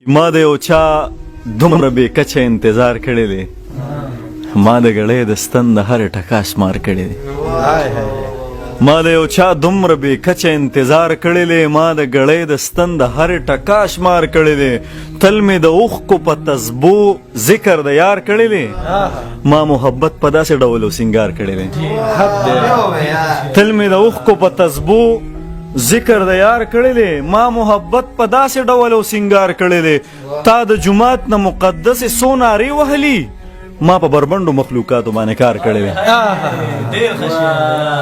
ما د یو چا دومره بې کچه انتظار کړی دی، ما د ګړۍ د ستن د هرې ټکا شمار کړی دی. ما د یو چا دومره بې کچه انتظار کړی دی، ما د ګړۍ د ستن د هرې ټکا شمار کړی دی. تل مې د اوښکو په تسبو ذکر د یار کړی دی، ما محبت په داسې ډول او سینګار کړی دی. تل مې د اوښکو په تسبو ذکر د یار کړی دی، ما محبت په داسې ډول او سینګار کړی دی. تا د جومات نه مقدسې څو نارې وهلي، ما په بربنډو مخلوقاتو باندې کار کړی دی.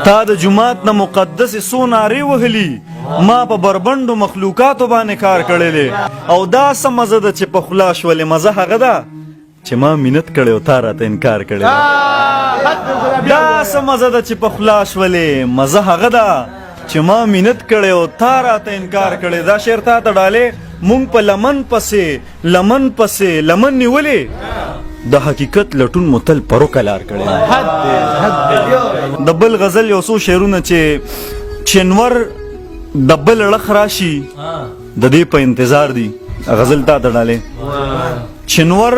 تا د جومات نه مقدسې څو نارې وهلي، ما په بربنډو مخلوقاتو باندې کار کړی دی. او دا څه مزه ده چې په خوله شولې، مزه هغه ده چې ما منت کړی او تا راته انکار کړی. دا څه مزه ده چې په خوله شولې، مزه هغه ده چې ما منت کړی او تا راته انکار کړی. دا شعر تا ته ډالې مونږ په لمن پسې لمن نیولې، د حقیقت لټون مو تل پرو کلار کړی. د بل غزل یو څو شعرونه چې چنور د بل اړخ راشي د دې په انتظار دي، غزل تا ته ډالې چنور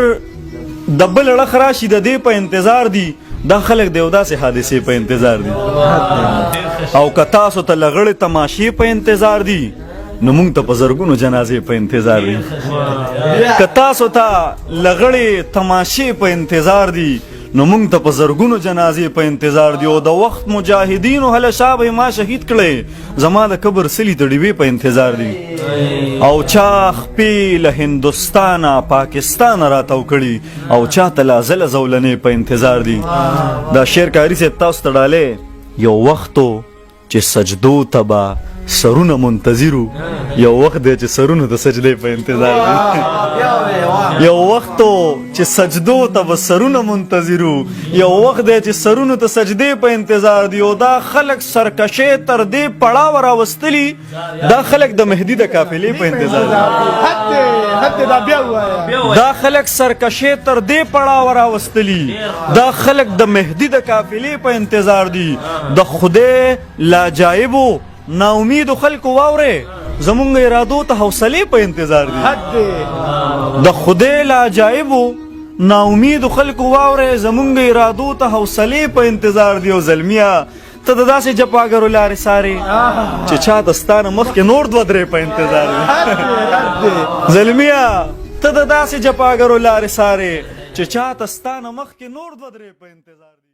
د بل اړخ راشي د دې په انتظار دي، دا خلک د یو داسې حادثې په انتظار دي. او که تاسو ته لغړې تماشې په انتظار دي، نو موږ ته په زرګونو جنازې په انتظار دي. که تاسو ته لغړې تماشې په انتظار دي، نو موږ ته په زرګونو جنازې په انتظار دي. او د وخت مجاهدینو هله شا به ما شهید کړی، زما د قبر سلی د ډیوې په انتظار دي. او چا خپې له هندوستانه پاکستانه راتاو کړي، او چا ته لا زله زولنې په انتظار دي. دا شعر کاري صاحب تاسو ته ډالې یو وختو چې سجدو ته به سرونه منتظرو، یو وخت دی چې سرونو ته سجدې په انتظار دي. یو وختو چې سجدو ته به سرونه منتظرو، یو وخت دی چې سرونو ته سجدې په انتظار دي. او دا خلک سرکشې تر دې پړاو راوستلي، دا خلک د مهدي د قافلې په انتظار دي. دا خلک سرکشې تر دې پړاو راوستلي، دا خلک د مهدي د قافلې په انتظار دي. د خدای لاجایبو نا امیدو خلکو واورې، زمونږ ارادو ته حوصلې په انتظار دي. د خدای لاجایبو نا امیدو خلکو واورې، زمونږ ارادو ته حوصلې په انتظار دي. او زلمیا ته د داسې جپاګرو لارې سارې چې چا د ستانه مخکې نور دوه درې په انتظار دي. زلمیا ته د داسې جپاګرو لارې سارې چې چا د ستانه مخکې نور دوه درې په انتظار دي.